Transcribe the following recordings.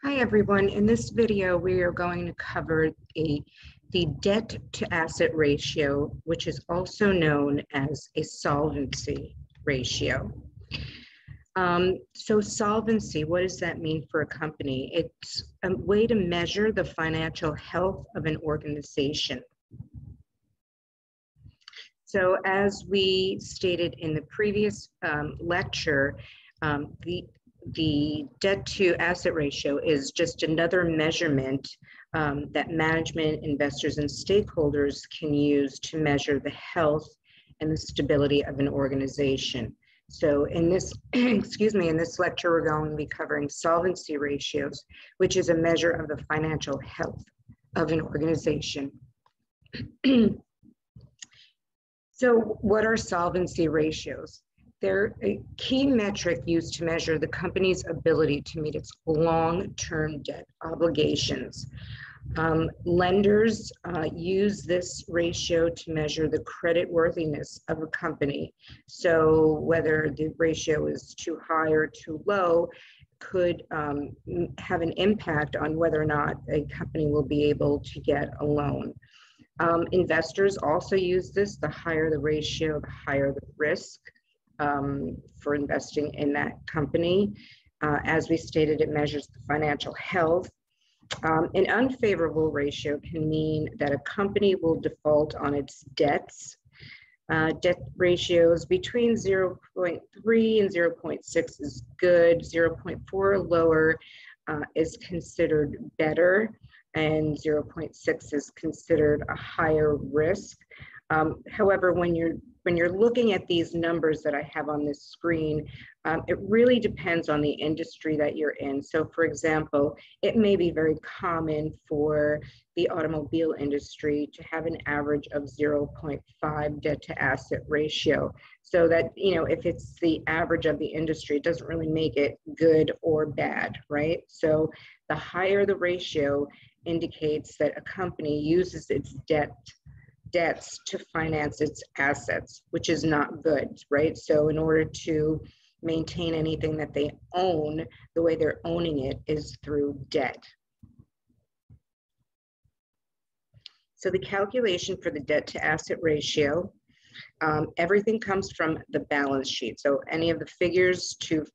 Hi everyone. In this video, we are going to cover the debt to asset ratio, which is also known as a solvency ratio. So solvency, what does that mean for a company? It's a way to measure the financial health of an organization. So as we stated in the previous lecture, the debt to asset ratio is just another measurement that management, investors, and stakeholders can use to measure the health and the stability of an organization. So in this, in this lecture, we're going to be covering solvency ratios, which is a measure of the financial health of an organization. So what are solvency ratios? They're a key metric used to measure the company's ability to meet its long-term debt obligations. Lenders use this ratio to measure the creditworthiness of a company. So whether the ratio is too high or too low could have an impact on whether or not a company will be able to get a loan. Investors also use this. The higher the ratio, the higher the risk for investing in that company. As we stated, it measures the financial health. An unfavorable ratio can mean that a company will default on its debts. Debt ratios between 0.3 and 0.6 is good. 0.4 lower is considered better, and 0.6 is considered a higher risk. However, when you're looking at these numbers that I have on this screen, it really depends on the industry that you're in. So for example, it may be very common for the automobile industry to have an average of 0.5 debt to asset ratio. So that, if it's the average of the industry, it doesn't really make it good or bad, right? So the higher the ratio indicates that a company uses its debts to finance its assets, which is not good, right? So in order to maintain anything that they own, the way they're owning it is through debt. So the calculation for the debt to asset ratio, everything comes from the balance sheet. So any of the figures to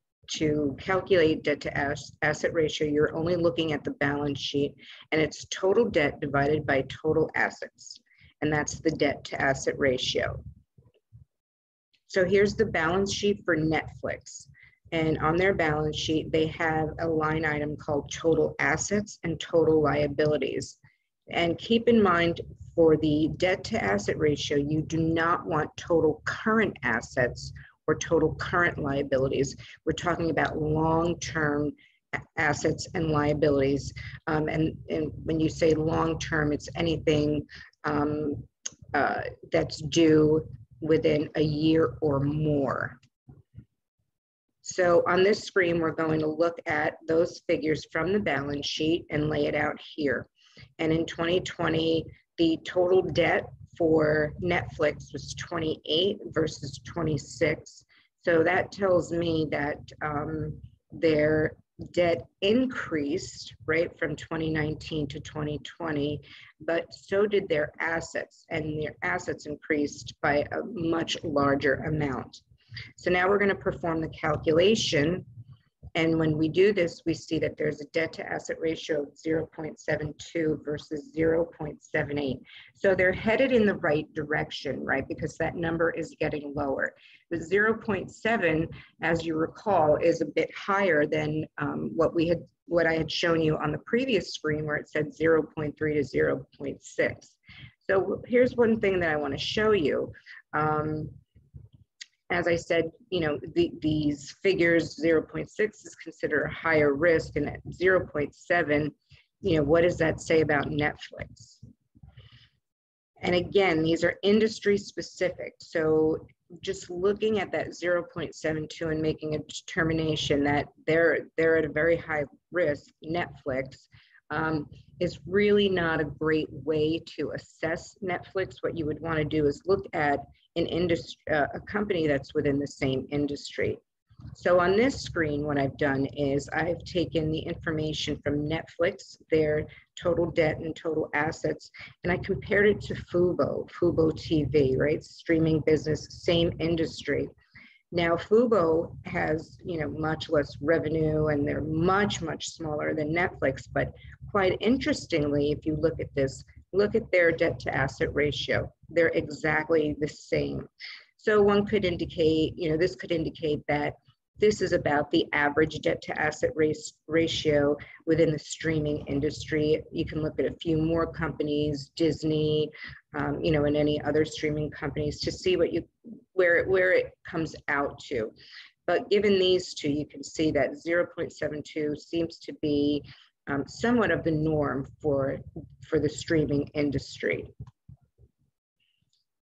calculate debt to asset ratio, you're only looking at the balance sheet, and it's total debt divided by total assets. And that's the debt to asset ratio. So here's the balance sheet for Netflix. And on their balance sheet, they have a line item called total assets and total liabilities. And keep in mind, for the debt to asset ratio, you do not want total current assets or total current liabilities. We're talking about long-term assets and liabilities. And when you say long-term, it's anything that's due within a year or more. So on this screen, we're going to look at those figures from the balance sheet and lay it out here. And in 2020, the total debt for Netflix was 28 versus 26. So that tells me that their debt increased, right, from 2019 to 2020, but so did their assets, and their assets increased by a much larger amount. So now we're going to perform the calculation, and when we do this, we see that there's a debt to asset ratio of 0.72 versus 0.78. So they're headed in the right direction, right, because that number is getting lower. The 0.7, as you recall, is a bit higher than what I had shown you on the previous screen, where it said 0.3 to 0.6. So here's one thing that I want to show you. As I said, these figures, 0.6 is considered a higher risk, and at 0.7, what does that say about Netflix? And again, these are industry specific. So just looking at that 0.72 and making a determination that they're at a very high risk, Netflix, is really not a great way to assess Netflix. What you would want to do is look at an industry, a company that's within the same industry. So on this screen, what I've done is I've taken the information from Netflix, their total debt and total assets, and I compared it to FUBO TV, right? Streaming business, same industry. Now, FUBO has, much less revenue, and they're much, much smaller than Netflix. But quite interestingly, if you look at this, look at their debt to asset ratio. They're exactly the same. So one could indicate, this could indicate that this is about the average debt to asset ratio within the streaming industry. You can look at a few more companies, Disney, and any other streaming companies to see where it comes out to. But given these two, you can see that 0.72 seems to be somewhat of the norm for the streaming industry.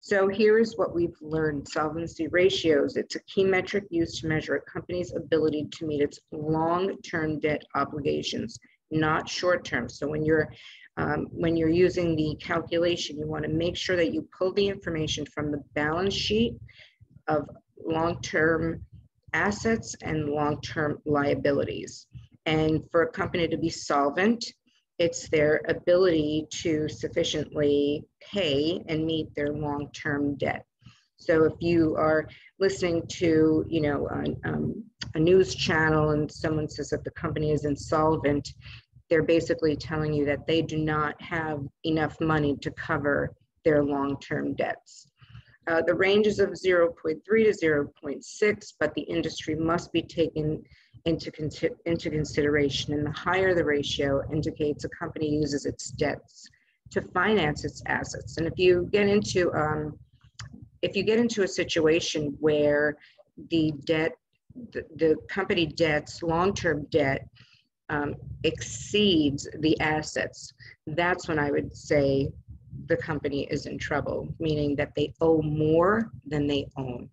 So here is what we've learned: solvency ratios. It's a key metric used to measure a company's ability to meet its long-term debt obligations, not short-term. So when you're using the calculation, you want to make sure that you pull the information from the balance sheet of long-term assets and long-term liabilities. And for a company to be solvent, it's their ability to sufficiently pay and meet their long-term debt. So if you are listening to, a news channel and someone says that the company is insolvent, they're basically telling you that they do not have enough money to cover their long-term debts. The range is of 0.3 to 0.6, but the industry must be taken into consideration, and the higher the ratio indicates a company uses its debts to finance its assets. And if you get into a situation where the company debts, long-term debt, exceeds the assets, that's when I would say the company is in trouble, meaning that they owe more than they own.